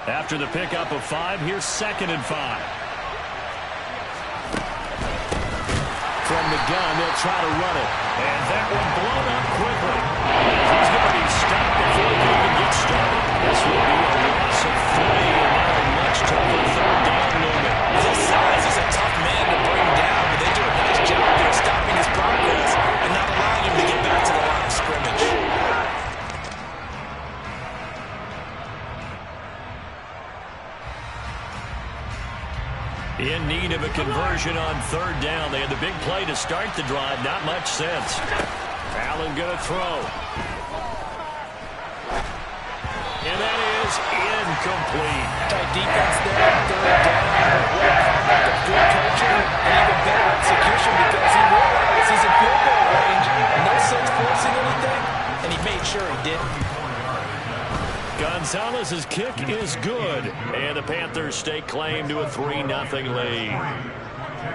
After the pickup of 5, here's 2nd and 5. From the gun, they'll try to run it. And that one blown up quickly. He's going to be stopped before he can even get started. This will be a loss of 3 and now a much tougher 3rd down limit. His size is a tough man to bring down, but they do a nice job there stopping his progress and not allowing him to get back to the line of scrimmage. In need of a conversion on 3rd down. They had the big play to start the drive. Not much sense. Allen going to throw. And that is incomplete. Tight defense there on 3rd down. What a product of good coaching and even better execution because he realized he's in field goal range. No sense forcing anything, and he made sure he didn't. Gonzalez's kick is good, and the Panthers stake claim to a 3-0 lead.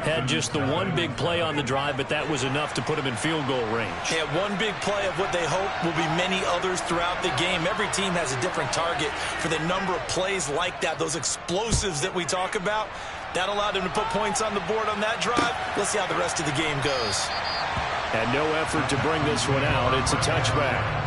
Had just the one big play on the drive, but that was enough to put him in field goal range. Yeah, one big play of what they hope will be many others throughout the game. Every team has a different target for the number of plays like that, those explosives that we talk about. That allowed them to put points on the board on that drive. Let's see how the rest of the game goes. And no effort to bring this one out. It's a touchback.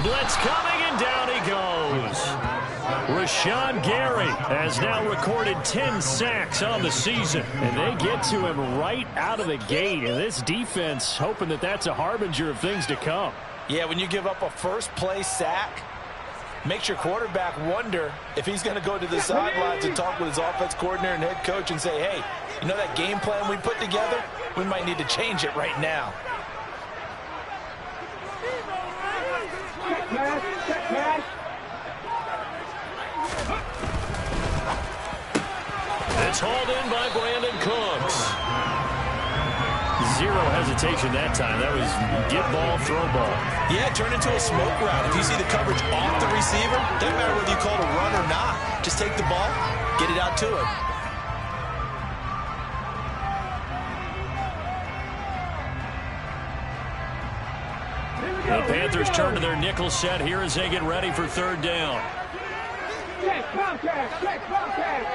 Blitz coming, and down he goes. Rashawn Gary has now recorded 10 sacks on the season, and they get to him right out of the gate. And this defense hoping that that's a harbinger of things to come. Yeah, when you give up a first-play sack, makes your quarterback wonder if he's going to go to the sidelines and talk with his offense coordinator and head coach and say, hey, you know that game plan we put together? We might need to change it right now. It's hauled in by Brandon Cooks. Zero hesitation that time. That was get ball, throw ball. Yeah, turn into a smoke route. If you see the coverage off the receiver, doesn't matter whether you call it a run or not. Just take the ball, get it out to him. The Panthers turn to their nickel set here as they get ready for 3rd down. Check contact, check contact.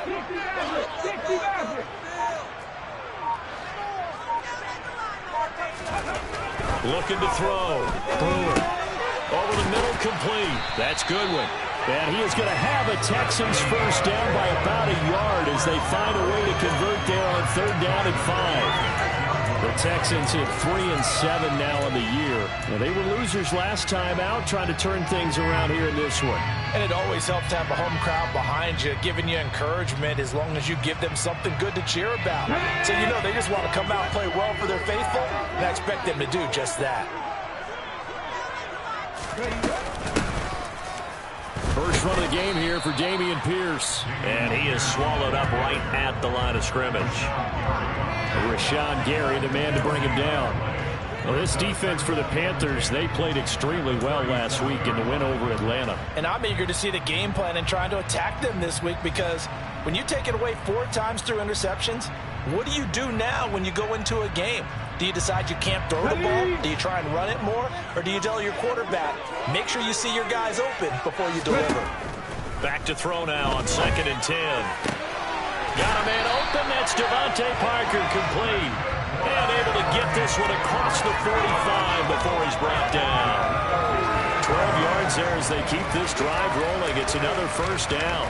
60 average. Looking to throw. Brewer. Over the middle, complete. That's Goodwin. And he is going to have a Texans first down by about a yard as they find a way to convert there on 3rd down and 5. The Texans hit 3-7 now in the year. Now, they were losers last time out, trying to turn things around here in this one. And it always helps to have a home crowd behind you, giving you encouragement as long as you give them something good to cheer about. So you know they just want to come out and play well for their faithful, and I expect them to do just that. First run of the game here for Dameon Pierce. And he is swallowed up right at the line of scrimmage. Rashawn Gary, the man to bring him down. Well, this defense for the Panthers, they played extremely well last week in the win over Atlanta. And I'm eager to see the game plan and trying to attack them this week because when you take it away 4 times through interceptions, what do you do now when you go into a game? Do you decide you can't throw the ball? Do you try and run it more? Or do you tell your quarterback, make sure you see your guys open before you deliver? Back to throw now on 2nd and 10. Got a man open. That's Devontae Parker, complete. And able to get this one across the 45 before he's brought down. 12 yards there as they keep this drive rolling. It's another first down.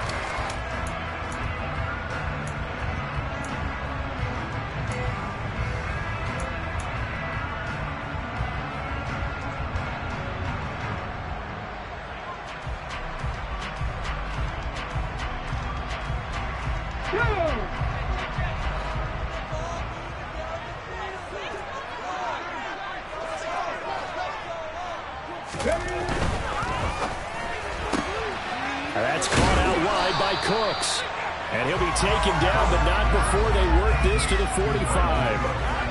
That's caught out wide by Cooks. And he'll be taken down, but not before they work this to the 45.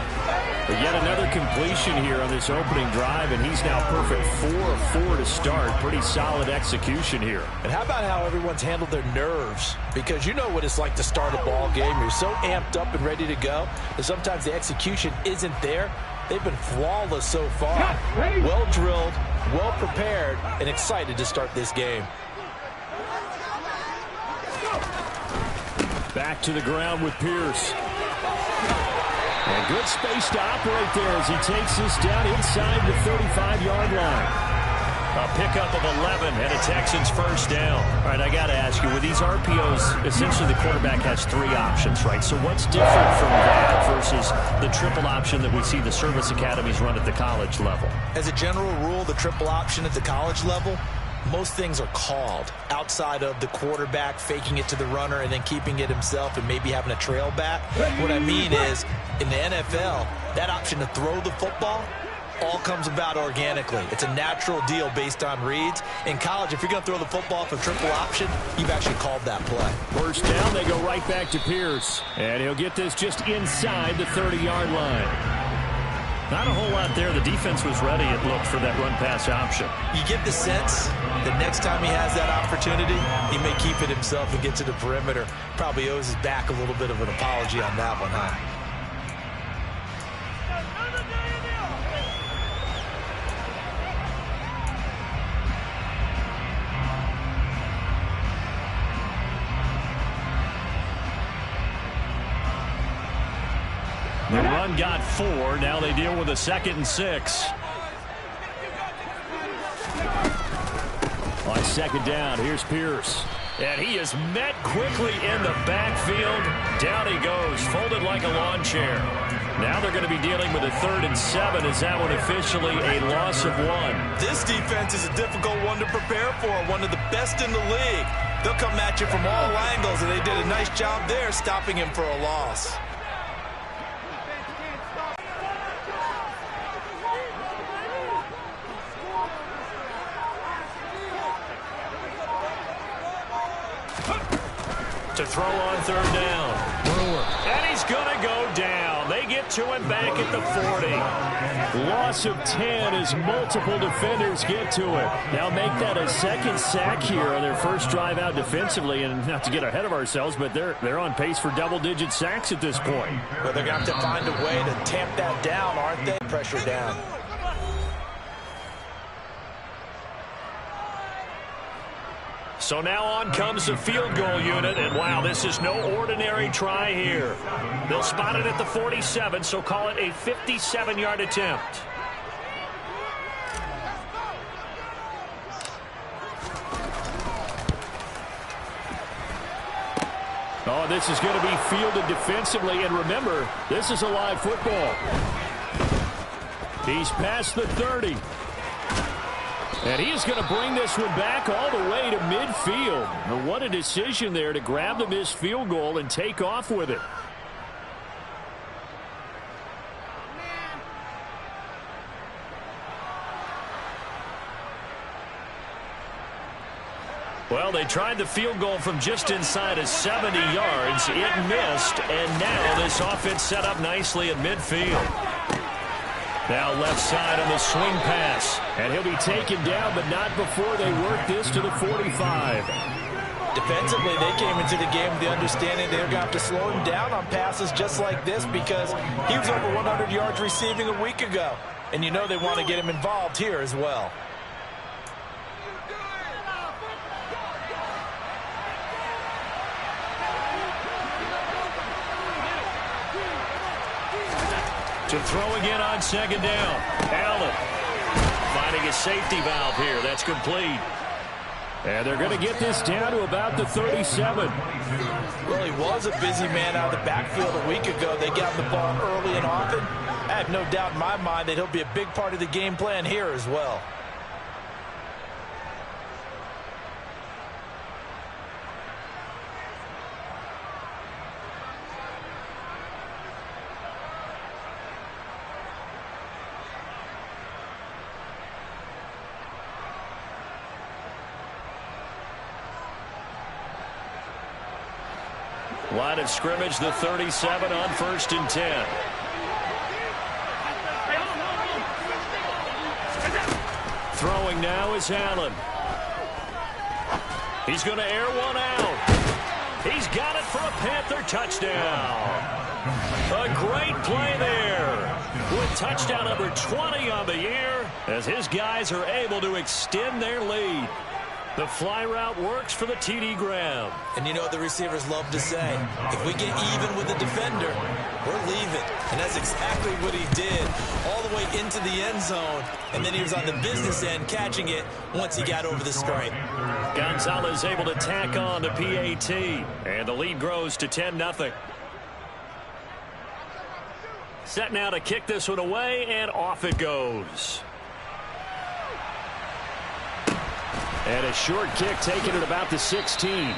But yet another completion here on this opening drive, and he's now perfect 4 of 4 to start. Pretty solid execution here. And how about how everyone's handled their nerves? Because you know what it's like to start a ball game. You're so amped up and ready to go that sometimes the execution isn't there. They've been flawless so far. Well drilled, well prepared, and excited to start this game. Back to the ground with Pierce. And good space to operate there as he takes this down inside the 35-yard line. A pickup of 11 and a Texans first down. All right, I got to ask you, with these RPOs, essentially the quarterback has 3 options, right? So what's different from that versus the triple option that we see the service academies run at the college level? As a general rule, the triple option at the college level, most things are called outside of the quarterback faking it to the runner and then keeping it himself and maybe having a trail back. What I mean is, in the NFL, that option to throw the football all comes about organically. It's a natural deal based on reads. In college, if you're going to throw the football for triple option, you've actually called that play. First down, they go right back to Pierce. And he'll get this just inside the 30-yard line. Not a whole lot there. The defense was ready, it looked, for that run-pass option. You get the sense that next time he has that opportunity, he may keep it himself and get to the perimeter. Probably owes his back a little bit of an apology on that one, huh? The run got 4. Now they deal with a 2nd and 6. On 2nd down, here's Pierce. And he is met quickly in the backfield. Down he goes, folded like a lawn chair. Now they're going to be dealing with a 3rd and 7. Is that one officially a loss of 1? This defense is a difficult one to prepare for. One of the best in the league. They'll come at you from all angles, and they did a nice job there stopping him for a loss. To throw on 3rd down. Brewer. And he's going to go down. They get to him back at the 40. Loss of 10 as multiple defenders get to it. Now make that a 2nd sack here on their first drive out defensively. And not to get ahead of ourselves, but they're on pace for double-digit sacks at this point. But they're going to have to find a way to tamp that down, aren't they? Pressure down. So now on comes the field goal unit, and wow, this is no ordinary try here. They'll spot it at the 47, so call it a 57-yard attempt. Oh, this is going to be fielded defensively, and remember, this is a live football. He's past the 30. And he is going to bring this one back all the way to midfield. And what a decision there to grab the missed field goal and take off with it. Well, they tried the field goal from just inside of 70 yards. It missed, and now this offense set up nicely at midfield. Now left side on the swing pass. And he'll be taken down, but not before they work this to the 45. Defensively, they came into the game with the understanding they were going to have to slow him down on passes just like this because he was over 100 yards receiving a week ago. And you know they want to get him involved here as well. To throw again on 2nd down. Allen finding a safety valve here. That's complete. And they're going to get this down to about the 37. Well, he was a busy man out of the backfield a week ago. They got the ball early and often. I have no doubt in my mind that he'll be a big part of the game plan here as well. Line of scrimmage, the 37 on 1st and 10. Throwing now is Allen. He's going to air one out. He's got it for a Panther touchdown. A great play there with touchdown number 20 on the year as his guys are able to extend their lead. The fly route works for the TD Graham. And you know what the receivers love to say? If we get even with the defender, we're leaving. And that's exactly what he did all the way into the end zone. And then he was on the business end catching it once he got over the stripe. Gonzalez able to tack on the PAT. And the lead grows to 10-0. Set now to kick this one away, and off it goes. And a short kick taken at about the 16.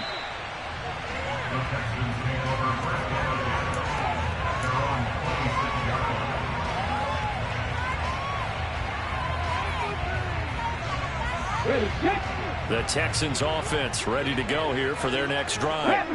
The Texans offense ready to go here for their next drive.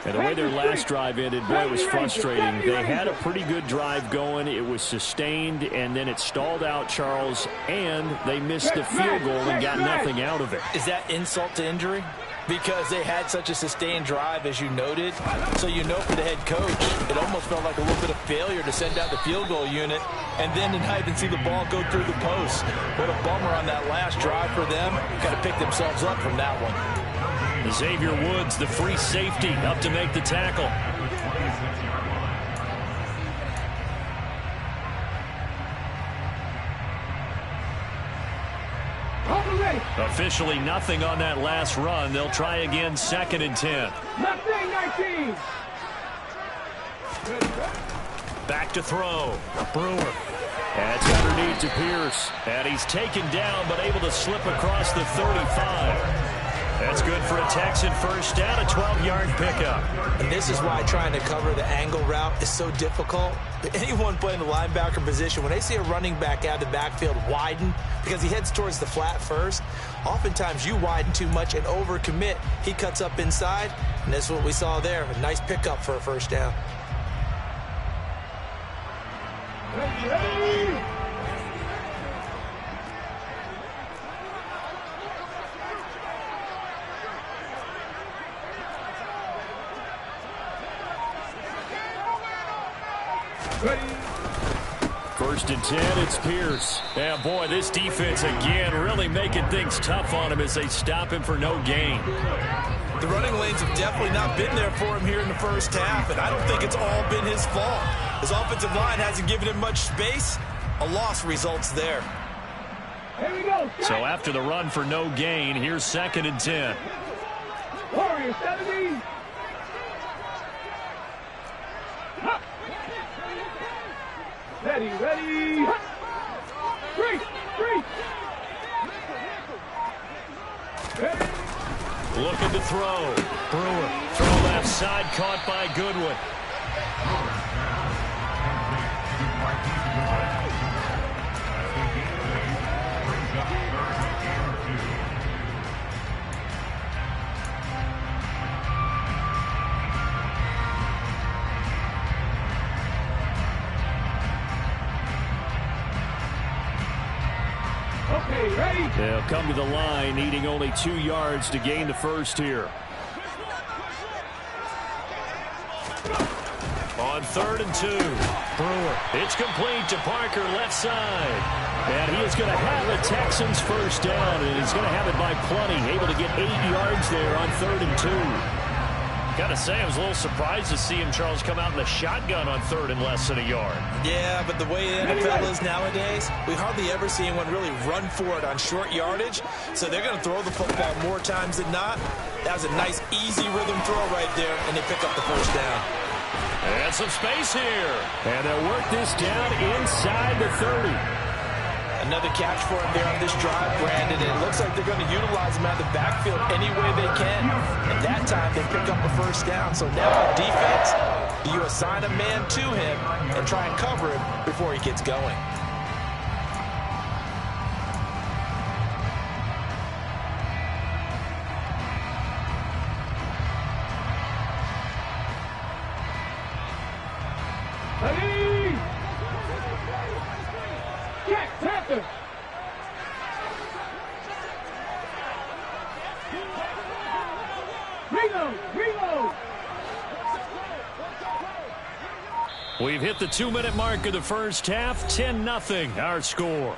And the way their last drive ended, boy, it was frustrating. They had a pretty good drive going. It was sustained, and then it stalled out, Charles, and they missed the field goal and got nothing out of it. Is that insult to injury? Because they had such a sustained drive, as you noted. So you know for the head coach, it almost felt like a little bit of failure to send out the field goal unit and then to not even see the ball go through the post. What a bummer on that last drive for them. Got to pick themselves up from that one. Xavier Woods, the free safety, up to make the tackle. Officially nothing on that last run. They'll try again, 2nd and 10. 19. Back to throw. Brewer. That's underneath to Pierce. And he's taken down, but able to slip across the 35. That's good for a Texan first down, a 12-yard pickup. And this is why trying to cover the angle route is so difficult. Anyone playing the linebacker position, when they see a running back out of the backfield widen because he heads towards the flat first, oftentimes you widen too much and overcommit. He cuts up inside, and that's what we saw there. A nice pickup for a first down. First and 10, it's Pierce. Yeah, boy, this defense again really making things tough on him as they stop him for no gain. The running lanes have definitely not been there for him here in the first half, and I don't think it's all been his fault. His offensive line hasn't given him much space. A loss results there. Here we go. So after the run for no gain, here's 2nd and 10. Warrior 70. Ready. Three. Looking to throw. Brewer. Throw left side, caught by Goodwin. They'll come to the line, needing only 2 yards to gain the first here. On 3rd and 2, Brewer. It's complete to Parker, left side. And he is going to have the Texans first down, and he's going to have it by plenty. Able to get 8 yards there on 3rd and 2. Got to say, I was a little surprised to see him, Charles, come out in a shotgun on 3rd and less than a yard. Yeah, but the way the NFL is nowadays, we hardly ever see anyone really run for it on short yardage. So they're going to throw the football more times than not. That was a nice, easy rhythm throw right there, and they pick up the first down. And some space here. And they'll work this down inside the 30. Another catch for him there on this drive, Brandon. And it looks like they're going to utilize him out of the backfield any way they can. And that time they pick up the first down. So now on defense, do you assign a man to him and try and cover him before he gets going? Reload! Reload! We've hit the 2-minute mark of the first half. 10-0 our score.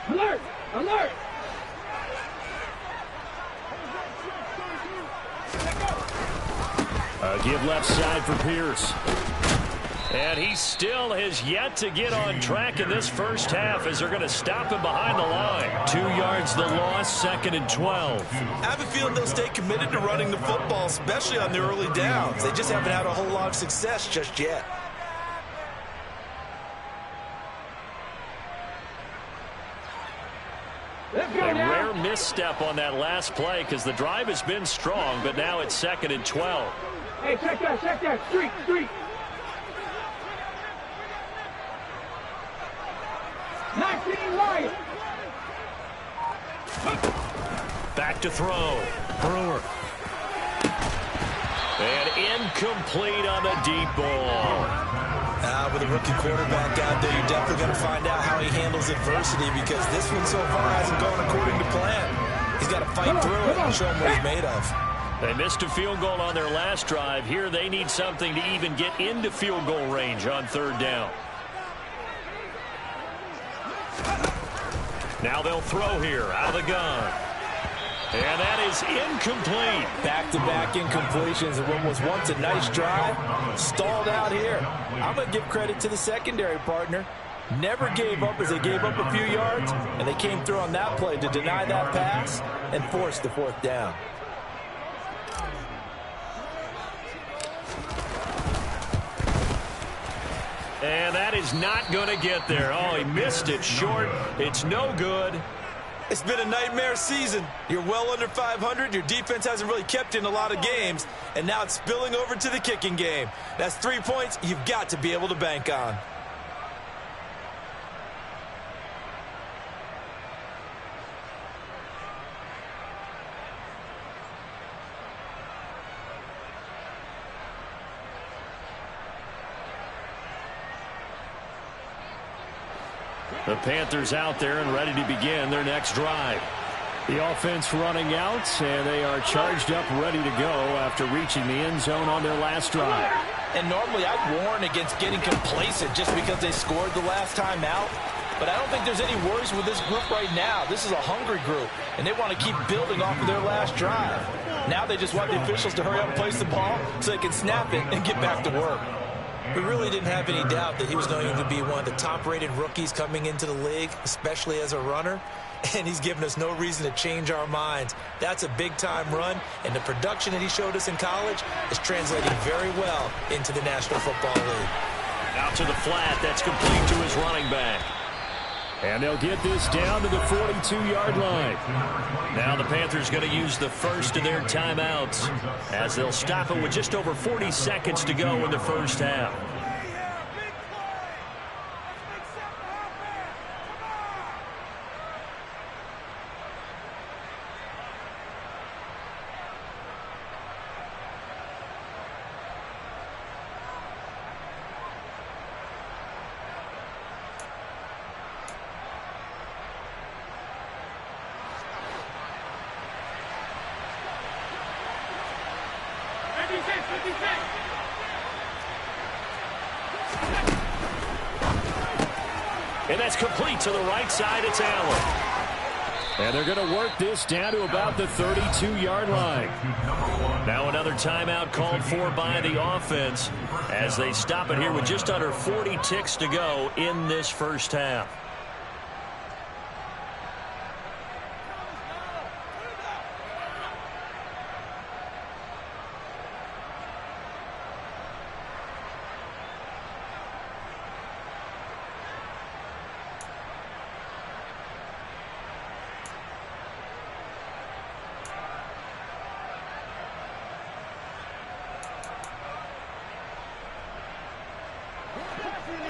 Alert! Alert! Give left side for Pierce. And he still has yet to get on track in this first half as they're going to stop him behind the line. 2 yards the loss, 2nd and 12. I have a feeling they'll stay committed to running the football, especially on the early downs. They just haven't had a whole lot of success just yet. Let's go A now! rare misstep on that last play because the drive has been strong, but now it's 2nd and 12. Hey, check that, check that. Street, street. 19 Lions. Back to throw. Brewer. And incomplete on the deep ball. With a rookie quarterback out there, you're definitely going to find out how he handles adversity because this one so far hasn't gone according to plan. He's got to fight through it and show him what he's made of. They missed a field goal on their last drive. Here they need something to even get into field goal range on 3rd down. Now they'll throw here out of the gun. And that is incomplete. Back-to-back incompletions of what was once a nice drive. Stalled out here. I'm going to give credit to the secondary partner. Never gave up as they gave up a few yards, and they came through on that play to deny that pass and force the 4th down. And that is not going to get there. Oh, he missed it short. It's no good. It's been a nightmare season. You're well under 500. Your defense hasn't really kept in a lot of games, and now it's spilling over to the kicking game. That's 3 points you've got to be able to bank on. The Panthers out there and ready to begin their next drive. The offense running out, and they are charged up, ready to go after reaching the end zone on their last drive. And normally I'd warn against getting complacent just because they scored the last time out. But I don't think there's any worries with this group right now. This is a hungry group, and they want to keep building off of their last drive. Now they just want the officials to hurry up and place the ball so they can snap it and get back to work. We really didn't have any doubt that he was going to be one of the top-rated rookies coming into the league, especially as a runner. And he's given us no reason to change our minds. That's a big-time run, and the production that he showed us in college is translating very well into the National Football League. Out to the flat. That's complete to his running back. And they'll get this down to the 42-yard line. Now the Panthers going to use the first of their timeouts as they'll stop it with just over 40 seconds to go in the first half. And that's complete to the right side. It's Allen. And they're going to work this down to about the 32-yard line. Now another timeout called for by the offense as they stop it here with just under 40 ticks to go in this first half.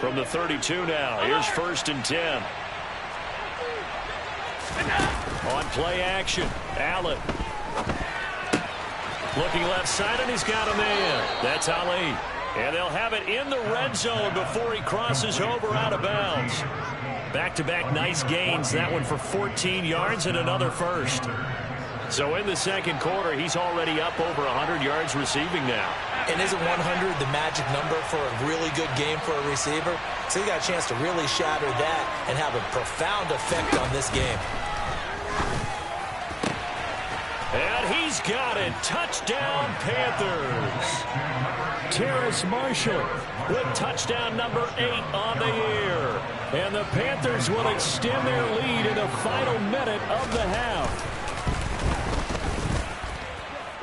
From the 32 now, here's 1st and 10. On play action, Allen. Looking left side, and he's got a man. That's Ali. And they'll have it in the red zone before he crosses over out of bounds. Back-to-back nice gains. That one for 14 yards and another first. So in the second quarter, he's already up over 100 yards receiving now. And isn't 100 the magic number for a really good game for a receiver? So he got a chance to really shatter that and have a profound effect on this game. And he's got it. Touchdown, Panthers. Terrace Marshall with touchdown number 8 on the year. And the Panthers will extend their lead in the final minute of the half.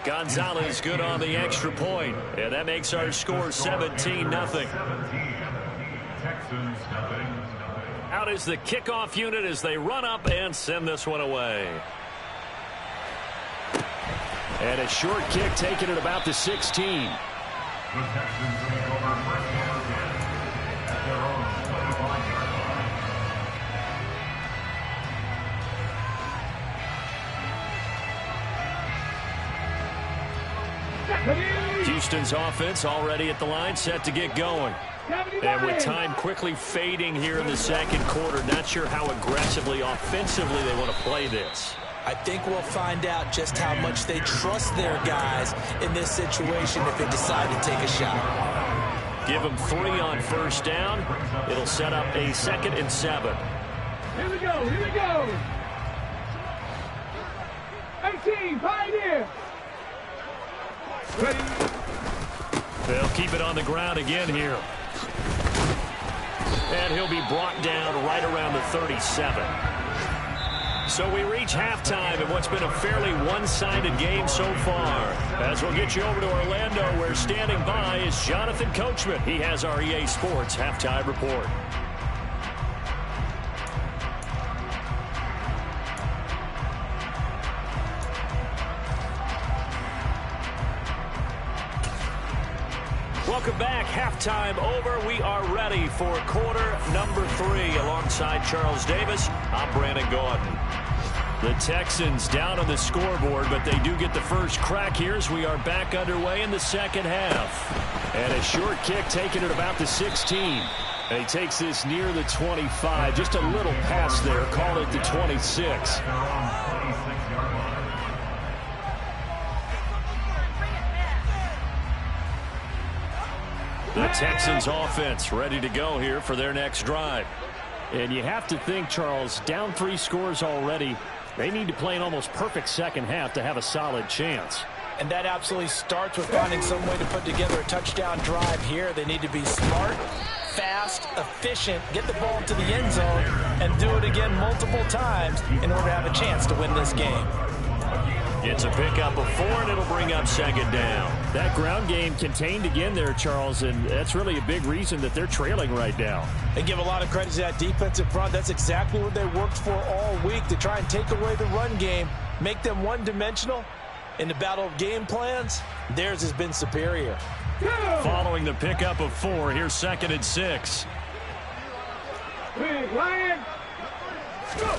Gonzalez good on the extra point. And that makes our score 17-0. Out is the kickoff unit as they run up and send this one away. And a short kick taken at about the 16. The Texans take over first down again at their own 25-yard line. Houston's offense already at the line, set to get going. And with time quickly fading here in the second quarter, not sure how aggressively, offensively they want to play this. I think we'll find out just how much they trust their guys in this situation if they decide to take a shot. Give them 3 on first down. It'll set up a 2nd and 7. Here we go, here we go. 18, Pioneer. Ready. They'll keep it on the ground again here. And he'll be brought down right around the 37. So we reach halftime in what's been a fairly one-sided game so far. As we'll get you over to Orlando, where standing by is Jonathan Coachman. He has our EA Sports halftime report. Welcome back. Halftime over. We are ready for quarter number 3. Alongside Charles Davis, I'm Brandon Gaudin. The Texans down on the scoreboard, but they do get the first crack here as we are back underway in the second half. And a short kick taken at about the 16. And he takes this near the 25. Just a little pass there. Call it the 26. The Texans offense ready to go here for their next drive. And you have to think, Charles, down 3 scores already. They need to play an almost perfect second half to have a solid chance. And that absolutely starts with finding some way to put together a touchdown drive here. They need to be smart, fast, efficient, get the ball to the end zone, and do it again multiple times in order to have a chance to win this game. Gets a pickup of 4, and it'll bring up 2nd down. That ground game contained again there, Charles, and that's really a big reason that they're trailing right now. And give a lot of credit to that defensive front. That's exactly what they worked for all week, to try and take away the run game, make them one-dimensional. In the battle of game plans, theirs has been superior. Following the pickup of 4, here's 2nd and 6. Big Lion. Go.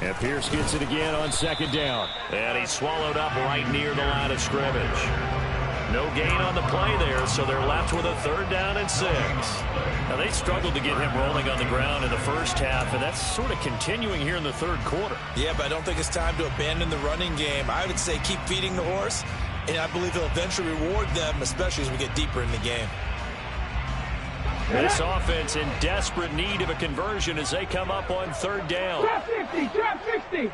And Pierce gets it again on 2nd down. And he's swallowed up right near the line of scrimmage. No gain on the play there, so they're left with a 3rd down and 6. Now, they struggled to get him rolling on the ground in the first half, and that's sort of continuing here in the 3rd quarter. Yeah, but I don't think it's time to abandon the running game. I would say keep feeding the horse, and I believe he'll eventually reward them, especially as we get deeper in the game. This offense in desperate need of a conversion as they come up on 3rd down. Trap 60, trap 60.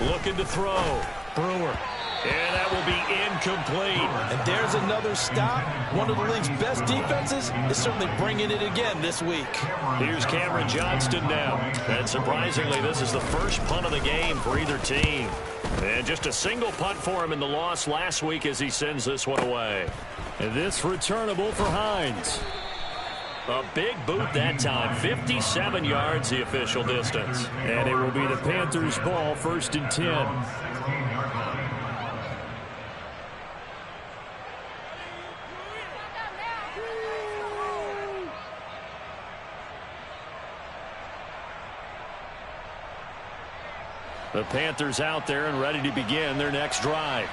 Looking to throw. Brewer. And that will be incomplete. And there's another stop. One of the league's best defenses is certainly bringing it again this week. Here's Cameron Johnston now. And surprisingly, this is the first punt of the game for either team. And just a single punt for him in the loss last week as he sends this one away. And this returnable for Hines. A big boot that time. 57 yards the official distance. And it will be the Panthers' ball, 1st and 10. The Panthers out there and ready to begin their next drive.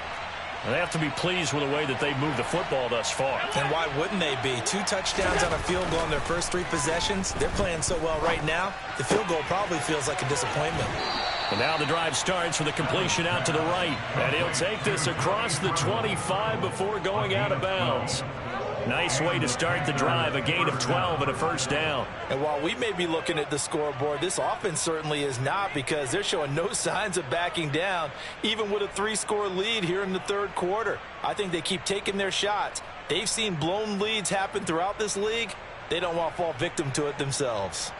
They have to be pleased with the way that they've moved the football thus far. And why wouldn't they be? 2 touchdowns on a field goal in their first 3 possessions. They're playing so well right now, the field goal probably feels like a disappointment. And now the drive starts with a completion out to the right. And he'll take this across the 25 before going out of bounds. Nice way to start the drive, a gain of 12 and a first down. And while we may be looking at the scoreboard, this offense certainly is not, because they're showing no signs of backing down, even with a 3-score lead here in the third quarter. I think they keep taking their shots. They've seen blown leads happen throughout this league. They don't want to fall victim to it themselves.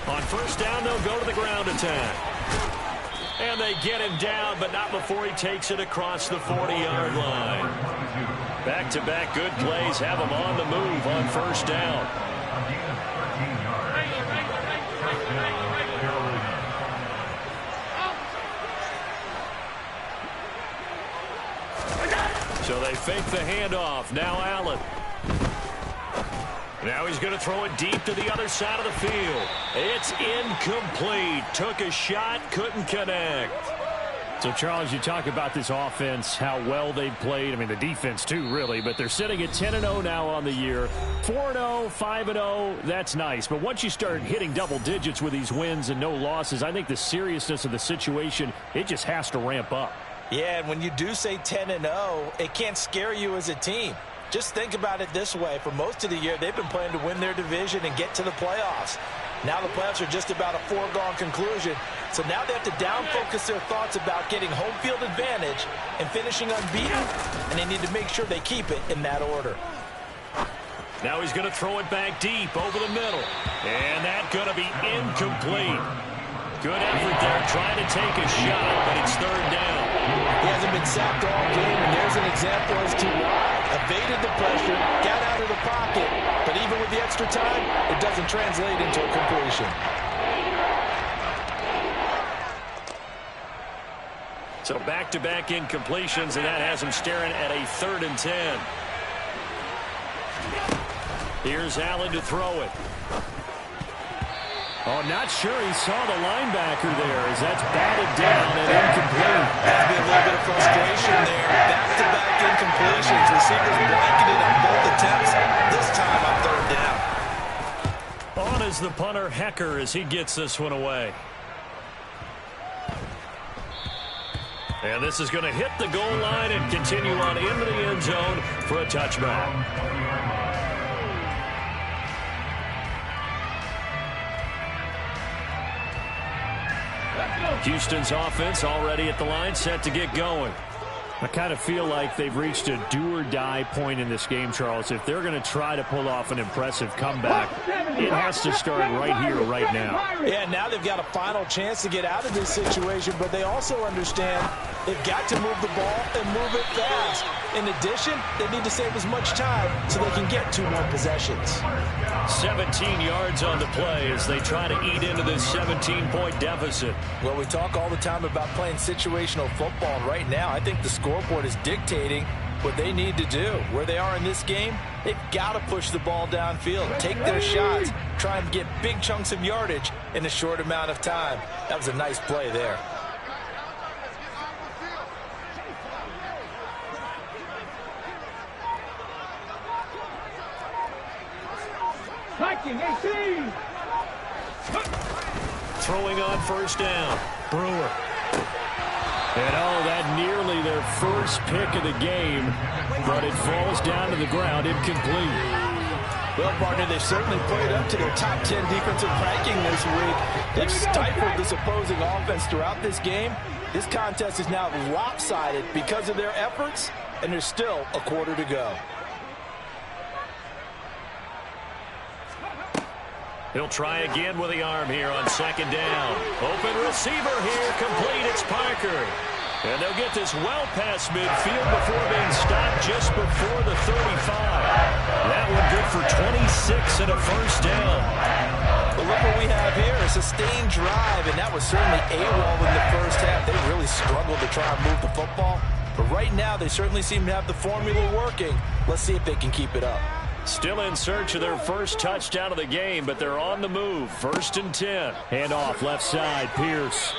On first down, they'll go to the ground attack. And they get him down, but not before he takes it across the 40-yard line. Back-to-back good plays have him on the move on first down. So they fake the handoff. Now Allen. Now he's going to throw it deep to the other side of the field. It's incomplete. Took a shot, couldn't connect. So, Charles, you talk about this offense, how well they've played. I mean, the defense, too, really. But they're sitting at 10-0 now on the year. 4-0, 5-0, that's nice. But once you start hitting double digits with these wins and no losses, I think the seriousness of the situation, it just has to ramp up. Yeah, and when you do say 10-0, it can't scare you as a team. Just think about it this way. For most of the year, they've been playing to win their division and get to the playoffs. Now the playoffs are just about a foregone conclusion. So now they have to down-focus their thoughts about getting home field advantage and finishing unbeaten, and they need to make sure they keep it in that order. Now he's going to throw it back deep over the middle. And that's going to be incomplete. Good effort there trying to take a shot, but it's third down. He hasn't been sacked all game, and there's an example as to why. Evaded the pressure, got out of the pocket, but even with the extra time, it doesn't translate into a completion. So back-to-back incompletions, and that has him staring at a 3rd and 10. Here's Allen to throw it. Oh, not sure he saw the linebacker there as that's batted down and incomplete. That'd be a little bit of frustration there. Back-to-back incompletions. Receivers blanketed on both attempts. This time on 3rd down. On is the punter, Hecker, as he gets this one away. And this is going to hit the goal line and continue on into the end zone for a touchback. Houston's offense already at the line, set to get going. I kind of feel like they've reached a do-or-die point in this game, Charles. If they're going to try to pull off an impressive comeback, it has to start right here, right now. Yeah, now they've got a final chance to get out of this situation, but they also understand they've got to move the ball and move it fast. In addition, they need to save as much time so they can get 2 more possessions. 17 yards on the play as they try to eat into this 17-point deficit. Well, we talk all the time about playing situational football, and right now I think the scoreboard is dictating what they need to do. Where they are in this game, they've got to push the ball downfield, take their shots, try and get big chunks of yardage in a short amount of time. That was a nice play there. Viking 18. Throwing on first down, Brewer. And that nearly their first pick of the game, but it falls down to the ground, incomplete. Well, partner, they've certainly played up to their top 10 defensive ranking this week. They've stifled this opposing offense throughout this game. This contest is now lopsided because of their efforts, and there's still a quarter to go. He'll try again with the arm here on second down. Open receiver here, complete, it's Parker. And they'll get this well past midfield before being stopped just before the 35. That one good for 26 and a first down. But look what we have here, a sustained drive, and that was certainly AWOL in the first half. They try and move the football. But right now, they certainly seem to have the formula working. Let's see if they can keep it up. Still in search of their first touchdown of the game, but they're on the move. 1st and 10. Hand off left side, Pierce.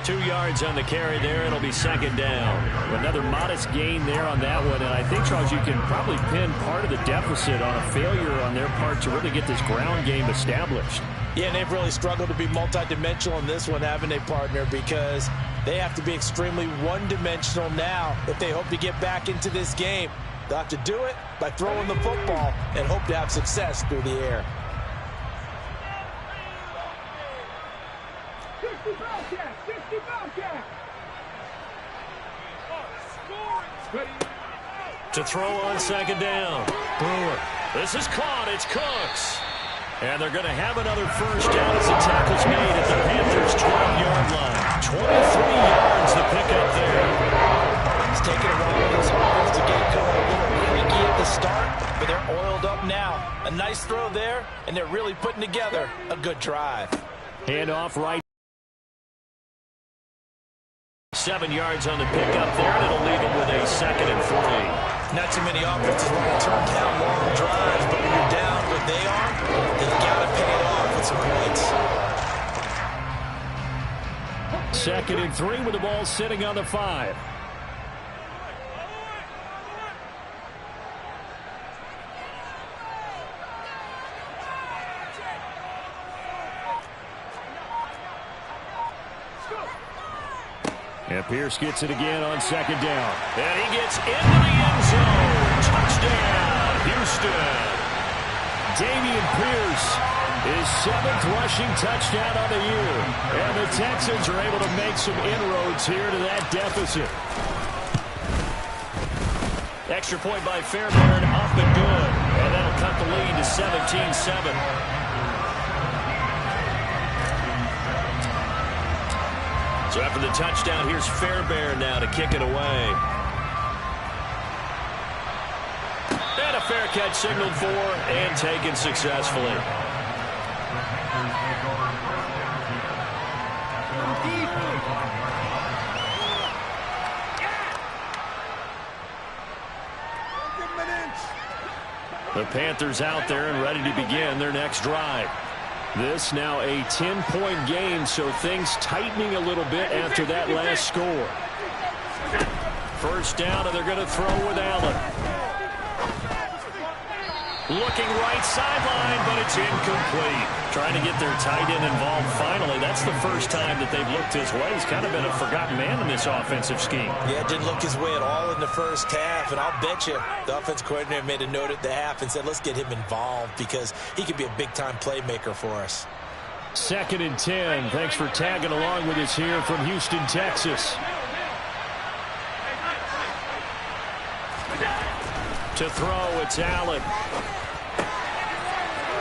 2 yards on the carry there. It'll be 2nd down. Another modest gain there on that one. And I think, Charles, you can probably pin part of the deficit on a failure on their part to really get this ground game established. Yeah, and they've really struggled to be multidimensional in this one, haven't they, partner? Because they have to be extremely one-dimensional now if they hope to get back into this game. They'll have to do it by throwing the football and hope to have success through the air. To throw on 2nd down. Brewer. This is caught. It's Cooks. And they're going to have another first down as the tackle's made at the Panthers' 12-yard line. 23 yards to pick up there. It's taken a while for this offense to get going. A little creaky at the start, but they're oiled up now. A nice throw there, and they're really putting together a good drive. Hand off right. 7 yards on the pickup there, and it'll leave them with a 2nd and 3. Not too many offenses want to turn down long drives, but when you're down what they are, they've got to pay it off with some points. 2nd and 3 with the ball sitting on the 5. And Pierce gets it again on 2nd down. And he gets into the end zone. Touchdown, Houston. Dameon Pierce, his 7th rushing touchdown of the year. And the Texans are able to make some inroads here to that deficit. Extra point by Fairbairn, up and good. And that'll cut the lead to 17-7. So after the touchdown, here's Fairbairn now to kick it away. And a fair catch signaled for and taken successfully. The Panthers out there and ready to begin their next drive. This now a 10-point game, so things tightening a little bit after that last score. First down, and they're going to throw with Allen. Looking right sideline, but it's incomplete. Trying to get their tight end involved finally. That's the first time that they've looked his way. He's kind of been a forgotten man in this offensive scheme. Yeah, it didn't look his way at all in the first half, and I'll bet you the offense coordinator made a note at the half and said, let's get him involved because he could be a big-time playmaker for us. 2nd and 10. Thanks for tagging along with us here from Houston, Texas. To throw, it's Allen.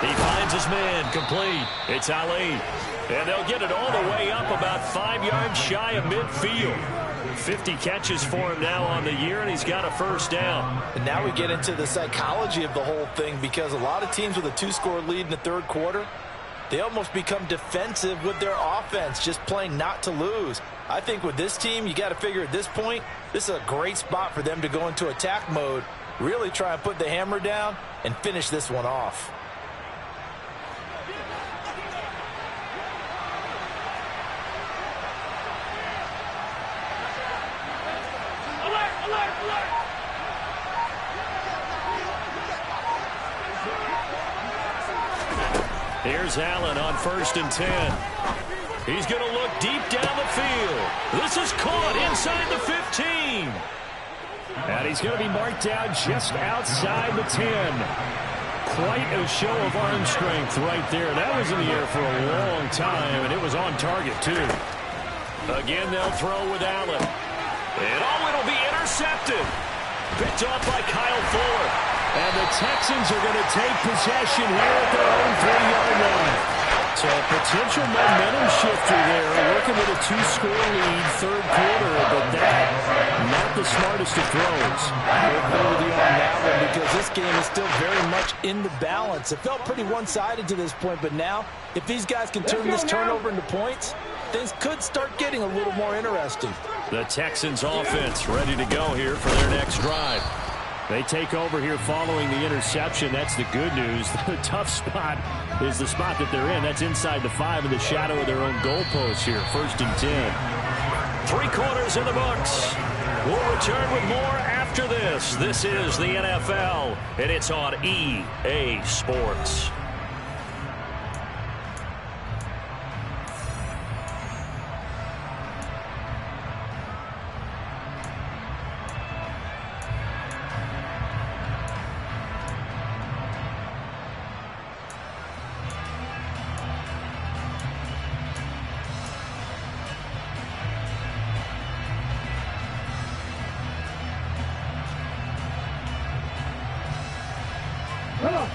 He finds his man, complete. It's Ali. And they'll get it all the way up about 5 yards shy of midfield. 50 catches for him now on the year, and he's got a first down. And now we get into the psychology of the whole thing because a lot of teams with a 2-score lead in the third quarter, they almost become defensive with their offense, just playing not to lose. I think with this team, you got to figure at this point, this is a great spot for them to go into attack mode, really try and put the hammer down and finish this one off. Here's Allen on 1st and 10. He's going to look deep down the field. This is caught inside the 15. And he's going to be marked down just outside the 10. Quite a show of arm strength right there. That was in the air for a long time, and it was on target, too. Again, they'll throw with Allen. And it'll be intercepted. Picked off by Kyle Fuller. And the Texans are going to take possession here at their own 3-yard line. So a potential momentum shifter there, working with a 2-score lead, third quarter, but that, not the smartest of throws. I'll agree with you on that one because this game is still very much in the balance. It felt pretty one-sided to this point, but now, if these guys can turn this turnover into points, things could start getting a little more interesting. The Texans offense ready to go here for their next drive. They take over here following the interception. That's the good news. The tough spot is the spot that they're in. That's inside the 5 in the shadow of their own goalpost here. 1st and 10. 3 quarters in the books. We'll return with more after this. This is the NFL, and it's on EA Sports.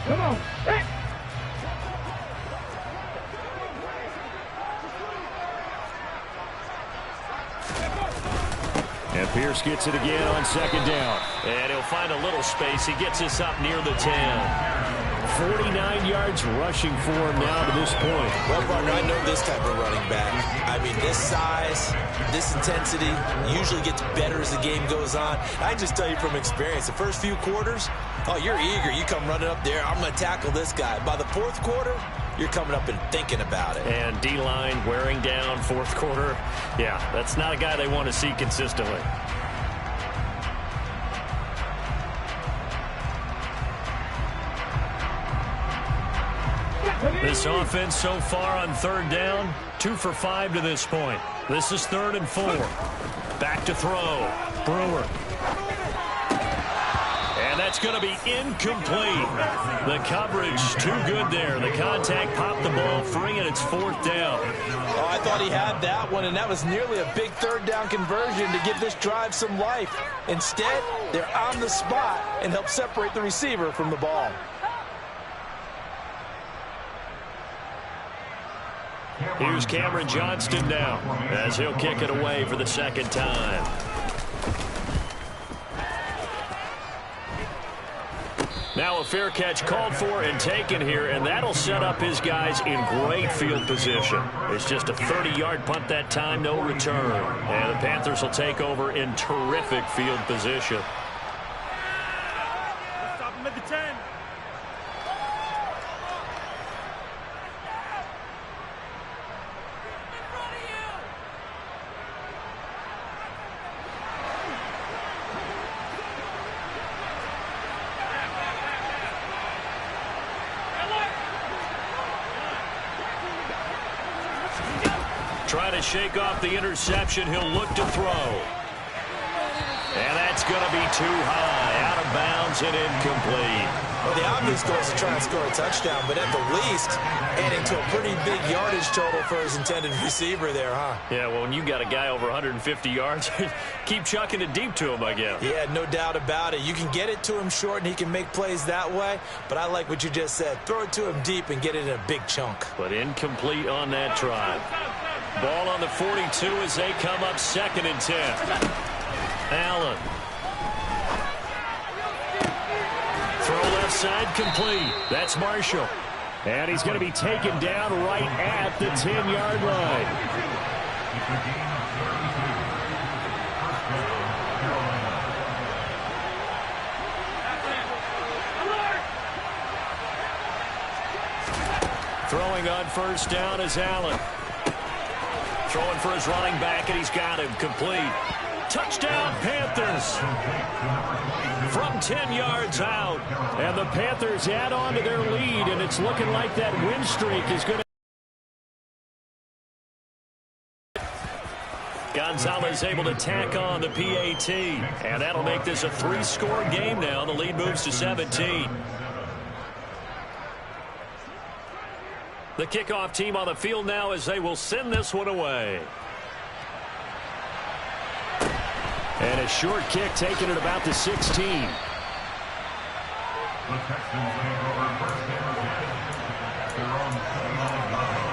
Come on. Hey. And Pierce gets it again on 2nd down. And he'll find a little space. He gets us up near the 10. 49 yards rushing for him now to this point. Well, partner, I know this type of running back. I mean, this size, this intensity usually gets better as the game goes on. I just tell you from experience, the first few quarters, oh, you're eager. You come running up there. I'm going to tackle this guy. By the 4th quarter, you're coming up and thinking about it. And D-line wearing down 4th quarter. Yeah, that's not a guy they want to see consistently. This offense so far on 3rd down, 2 for 5 to this point. This is 3rd and 4. Back to throw. Brewer. And that's going to be incomplete. The coverage too good there. The contact popped the ball free, and it's 4th down. Oh, I thought he had that one, and that was nearly a big 3rd down conversion to give this drive some life. Instead, they're on the spot and help separate the receiver from the ball. Here's Cameron Johnston now as he'll kick it away for the 2nd time. Now a fair catch called for and taken here, and that'll set up his guys in great field position. It's just a 30-yard punt that time, no return. And the Panthers will take over in terrific field position. Stop him at the 10. Trying to shake off the interception. He'll look to throw. And that's going to be too high. Out of bounds and incomplete. Well, the obvious goal is to try and score a touchdown, but at the least, adding to a pretty big yardage total for his intended receiver there, huh? Yeah, well, when you got a guy over 150 yards, keep chucking it deep to him, I guess. Yeah, no doubt about it. You can get it to him short, and he can make plays that way, but I like what you just said. Throw it to him deep and get it in a big chunk. But incomplete on that drive. Ball on the 42 as they come up 2nd and 10. Allen. Throw left side complete. That's Marshall. And he's going to be taken down right at the 10-yard line. Throwing on 1st down is Allen. Throwing for his running back, and he's got him complete. Touchdown, Panthers. From 10 yards out. And the Panthers add on to their lead, and it's looking like that win streak is going to... Gonzalez able to tack on the PAT. And that'll make this a 3-score game now. The lead moves to 17. The kickoff team on the field now as they will send this one away. And a short kick taken at about the 16. The Texans take over 1st and 10 at their own 7-yard line.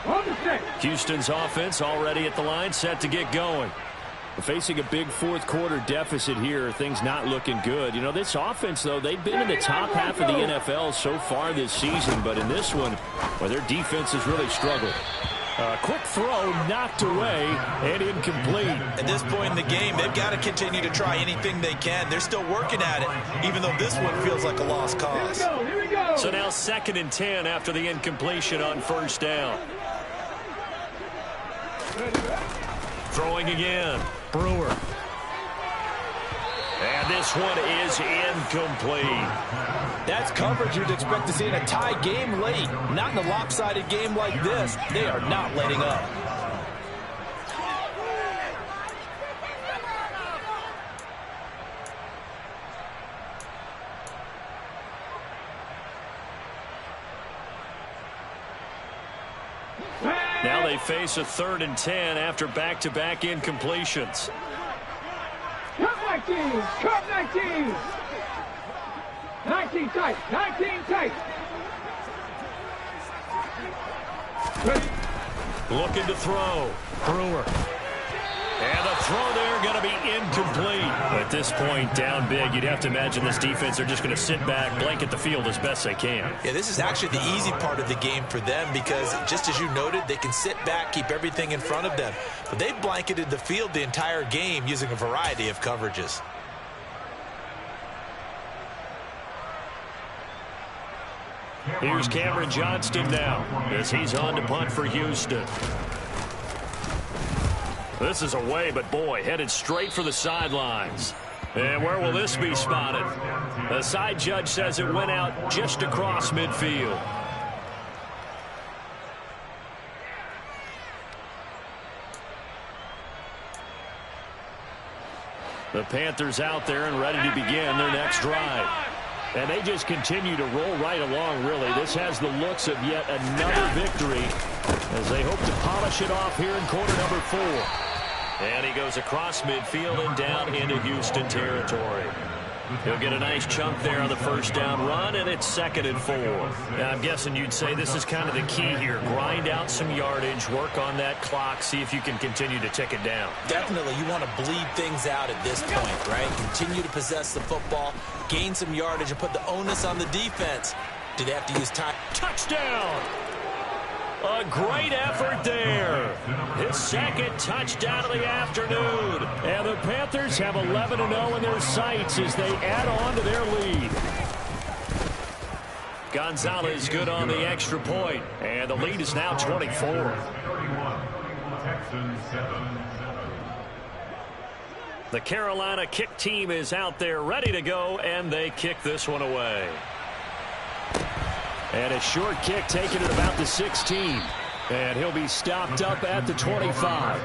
On the 6. Houston's offense already at the line, set to get going. Facing a big fourth-quarter deficit here, things not looking good. You know, this offense, though, they've been in the top half of the NFL so far this season, but in this one, well, their defense has really struggled. Quick throw knocked away and incomplete. At this point in the game, they've got to continue to try anything they can. They're still working at it, even though this one feels like a lost cause. Here we go. So now 2nd and 10 after the incompletion on first down. Throwing again. Brewer. And this one is incomplete. That's coverage you'd expect to see in a tie game late. Not in a lopsided game like this. They are not letting up. Now they face a 3rd and 10 after back-to-back incompletions. Cut 19. Cut 19. 19 tight. 19 tight. Ready. Looking to throw. Brewer. And the throw there going to be incomplete. At this point, down big, you'd have to imagine this defense are just going to sit back, blanket the field as best they can. Yeah, this is actually the easy part of the game for them because, just as you noted, they can sit back, keep everything in front of them. But they've blanketed the field the entire game using a variety of coverages. Here's Cameron Johnston now as he's on to punt for Houston. This is away, but boy, headed straight for the sidelines. And where will this be spotted? The side judge says it went out just across midfield. The Panthers out there and ready to begin their next drive. And they just continue to roll right along, really. This has the looks of yet another victory as they hope to polish it off here in quarter number 4. And he goes across midfield and down into Houston territory. He'll get a nice chunk there on the first down run, and it's 2nd and 4. Now, I'm guessing you'd say this is kind of the key here. Grind out some yardage, work on that clock, see if you can continue to tick it down. Definitely, you want to bleed things out at this point, right? Continue to possess the football, gain some yardage, and put the onus on the defense. Do they have to use time? Touchdown! A great effort there. His 2nd touchdown of the afternoon. And the Panthers have 11-0 in their sights as they add on to their lead. Gonzalez good on the extra point. And the lead is now 24. The Carolina kick team is out there ready to go, and they kick this one away. And a short kick taken at about the 16. And he'll be stopped up at the 25.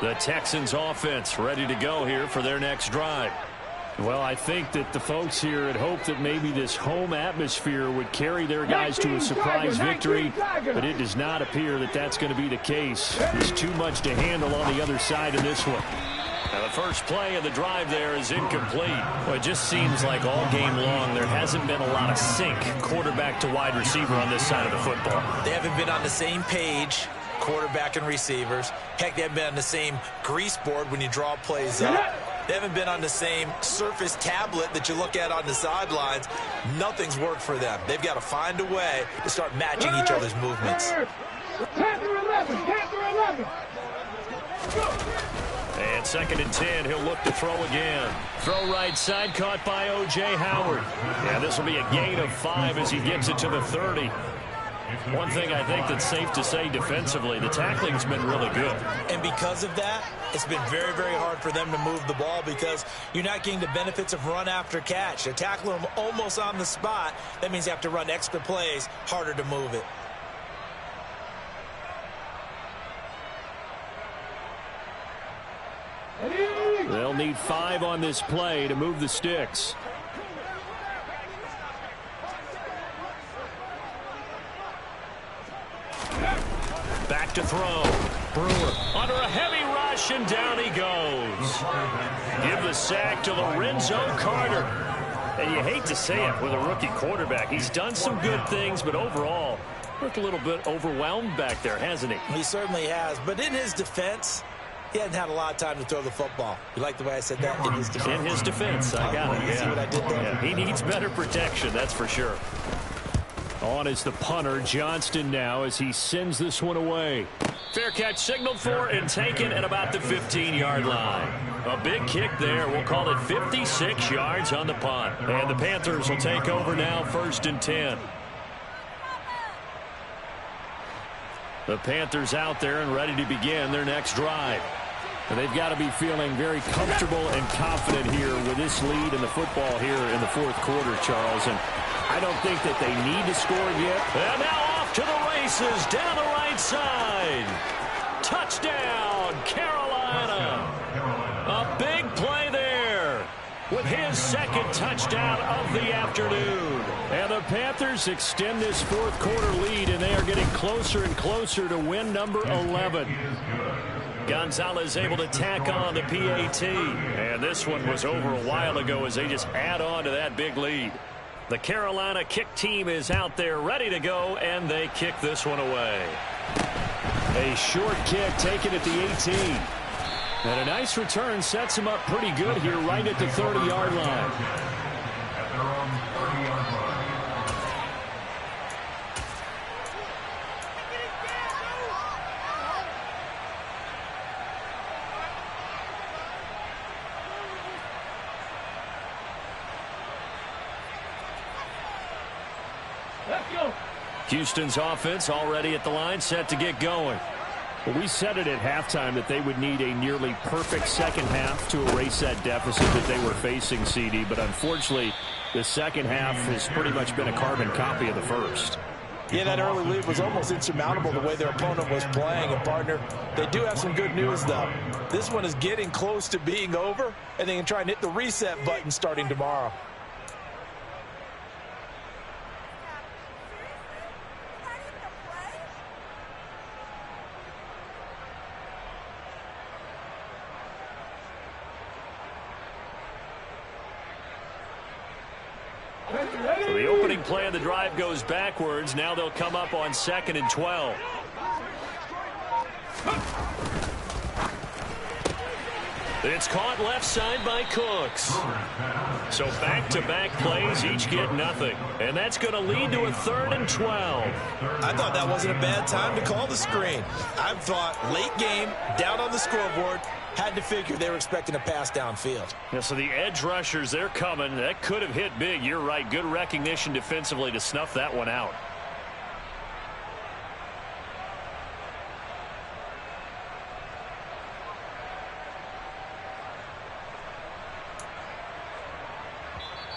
The Texans offense ready to go here for their next drive. Well, I think that the folks here had hoped that maybe this home atmosphere would carry their guys to a surprise victory, but it does not appear that that's going to be the case. There's too much to handle on the other side of this one. Now, the first play of the drive there is incomplete. Well, it just seems like all game long there hasn't been a lot of sync quarterback to wide receiver on this side of the football. They haven't been on the same page, quarterback and receivers. Heck, they haven't been on the same grease board when you draw plays up. They haven't been on the same surface tablet that you look at on the sidelines. Nothing's worked for them. They've got to find a way to start matching each other's movements. Panther 11. Panther 11. And 2nd and 10, he'll look to throw again. Throw right side, caught by O.J. Howard. And this will be a gain of 5 as he gets it to the 30. One thing I think that's safe to say defensively, the tackling's been really good. And because of that, it's been very, very hard for them to move the ball because you're not getting the benefits of run after catch. They tackle them almost on the spot. That means you have to run extra plays, harder to move it. They'll need 5 on this play to move the sticks. Back to throw. Brewer under a heavy run. rush, and down he goes. Give the sack to Lorenzo Carter. And you hate to say it with a rookie quarterback. He's done some good things, but overall, looked a little bit overwhelmed back there, hasn't he? He certainly has. But in his defense, he hasn't had a lot of time to throw the football. You like the way I said that? In his defense. In his defense, I got it. You see what I did there? Yeah, he needs better protection, that's for sure. On is the punter, Johnston now, as he sends this one away. Fair catch signaled for and taken at about the 15-yard line. A big kick there. We'll call it 56 yards on the punt. And the Panthers will take over now, 1st and 10. The Panthers out there and ready to begin their next drive. And they've got to be feeling very comfortable and confident here with this lead in the football here in the 4th quarter, Charles. And I don't think that they need to score yet. And now off to the races down the right side. Touchdown, Carolina. A big play there with his 2nd touchdown of the afternoon. And the Panthers extend this 4th quarter lead, and they are getting closer and closer to win number 11. Gonzalez able to tack on the PAT. And this one was over a while ago as they just add on to that big lead. The Carolina kick team is out there ready to go, and they kick this one away. A short kick taken at the 18. And a nice return sets him up pretty good here right at the 30-yard line. At their own 30-yard line. Let's go. Houston's offense already at the line, set to get going. Well, we said it at halftime that they would need a nearly perfect second half to erase that deficit that they were facing, CD. But unfortunately, the second half has pretty much been a carbon copy of the first. Yeah, that early lead was almost insurmountable the way their opponent was playing. And, partner, they do have some good news, though. This one is getting close to being over, and they can try and hit the reset button starting tomorrow. So the opening play of the drive goes backwards. Now they'll come up on 2nd and 12. It's caught left side by Cooks. So back-to-back plays, each get nothing. And that's going to lead to a 3rd and 12. I thought that wasn't a bad time to call the screen. I thought late game, down on the scoreboard, had to figure they were expecting a pass downfield. Yeah, so the edge rushers, they're coming. That could have hit big. You're right. Good recognition defensively to snuff that one out.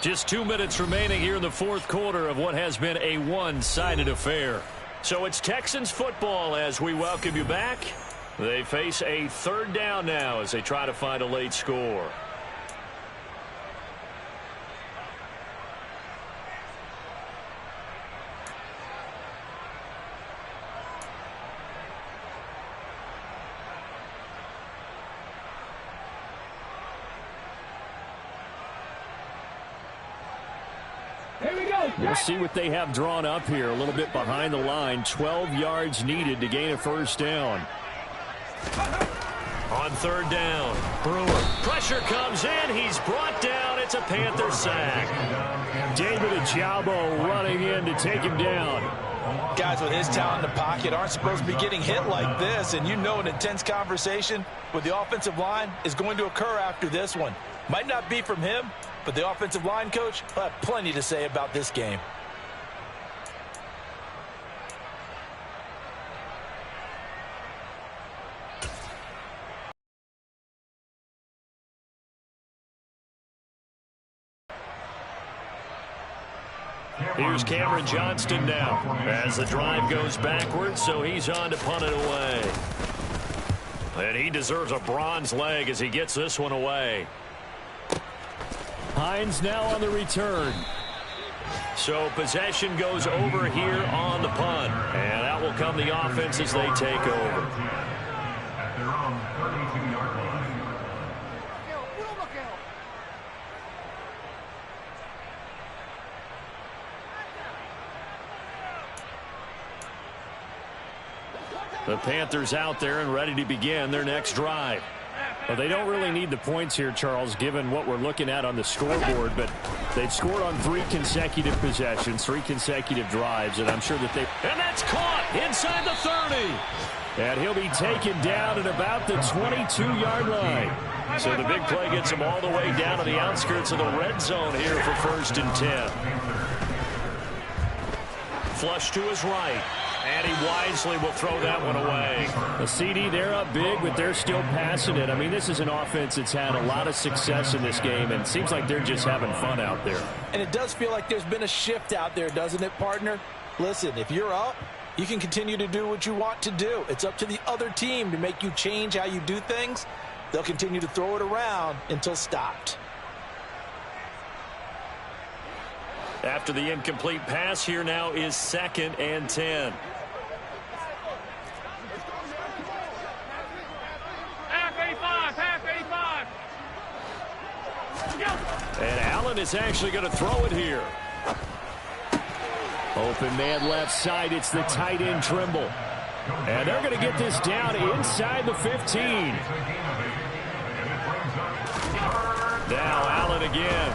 Just 2 minutes remaining here in the 4th quarter of what has been a one-sided affair. So it's Texans football as we welcome you back. They face a 3rd down now as they try to find a late score. Here we go. We'll see what they have drawn up here. A little bit behind the line. 12 yards needed to gain a 1st down. On 3rd down, Brewer. Pressure comes in. He's brought down. It's a Panther sack. David Ojabo running in to take him down. Guys with his talent in the pocket aren't supposed to be getting hit like this, and you know an intense conversation with the offensive line is going to occur after this one. Might not be from him, but the offensive line coach will have plenty to say about this game. Here's Cameron Johnston now as the drive goes backwards, so he's on to punt it away. And he deserves a bronze leg as he gets this one away. Hines now on the return. So possession goes over here on the punt. And that will come the offense as they take over. At their own 32 The Panthers out there and ready to begin their next drive. Well, they don't really need the points here, Charles, given what we're looking at on the scoreboard, but they've scored on 3 consecutive possessions, 3 consecutive drives, and I'm sure that they... And that's caught inside the 30. And he'll be taken down at about the 22-yard line. So the big play gets him all the way down to the outskirts of the red zone here for 1st and 10. Flush to his right. And he wisely will throw that one away. The CD, they're up big, but they're still passing it. I mean, this is an offense that's had a lot of success in this game, and it seems like they're just having fun out there. And it does feel like there's been a shift out there, doesn't it, partner? Listen, if you're up, you can continue to do what you want to do. It's up to the other team to make you change how you do things. They'll continue to throw it around until stopped. After the incomplete pass, here now is 2nd and 10. And Allen is actually going to throw it here. Open man left side. It's the tight end Trimble. And they're going to get this down inside the 15. Now Allen again.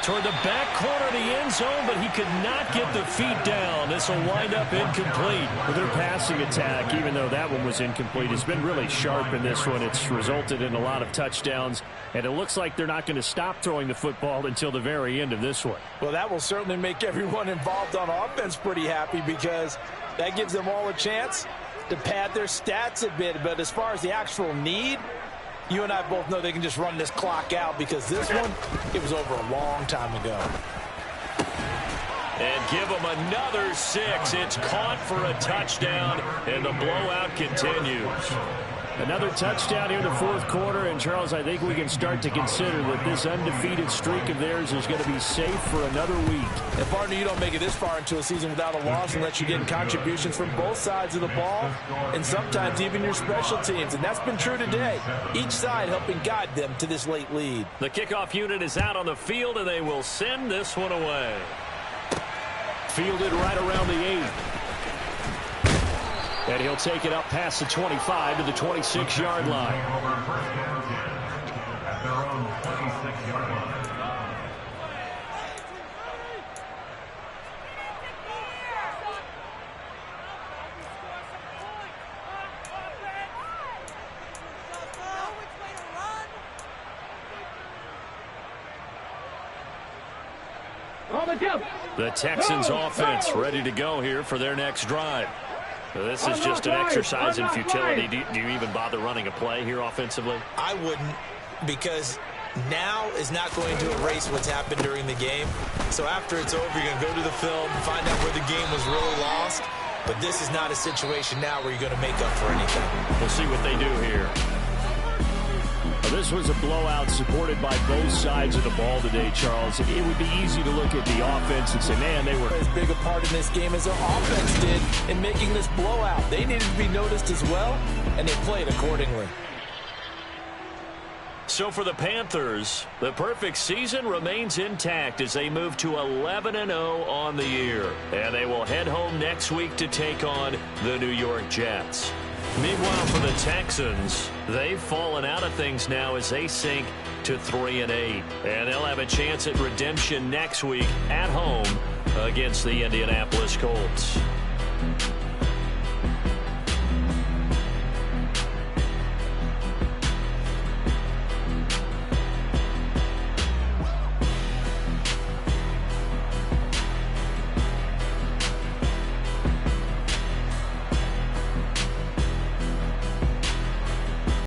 Toward the back corner of the end zone, but he could not get the feet down. This will wind up incomplete. Well, their passing attack, even though that one was incomplete, has been really sharp in this one. It's resulted in a lot of touchdowns, and it looks like they're not going to stop throwing the football until the very end of this one. Well, that will certainly make everyone involved on offense pretty happy because that gives them all a chance to pad their stats a bit. But as far as the actual need, you and I both know they can just run this clock out because this one, it was over a long time ago. And give them another 6. It's caught for a touchdown, and the blowout continues. Another touchdown here in the 4th quarter, and Charles, I think we can start to consider that this undefeated streak of theirs is going to be safe for another week. And partner, you don't make it this far into a season without a loss unless you're getting contributions from both sides of the ball and sometimes even your special teams, and that's been true today. Each side helping guide them to this late lead. The kickoff unit is out on the field, and they will send this one away. Fielded right around the 8. And he'll take it up past the 25 to the 26-yard line. At their own 26-yard line. The Texans offense ready to go here for their next drive. This is just an exercise in futility. Do you even bother running a play here offensively? I wouldn't, because now is not going to erase what's happened during the game. So after it's over, you're going to go to the film, find out where the game was really lost. But this is not a situation now where you're going to make up for anything. We'll see what they do here. Well, this was a blowout supported by both sides of the ball today, Charles. It would be easy to look at the offense and say, man, they were as big a part in this game as their offense did in making this blowout. They needed to be noticed as well, and they played accordingly. So for the Panthers, the perfect season remains intact as they move to 11-0 on the year. And they will head home next week to take on the New York Jets. Meanwhile, for the Texans, they've fallen out of things now as they sink to 3-8. And they'll have a chance at redemption next week at home against the Indianapolis Colts.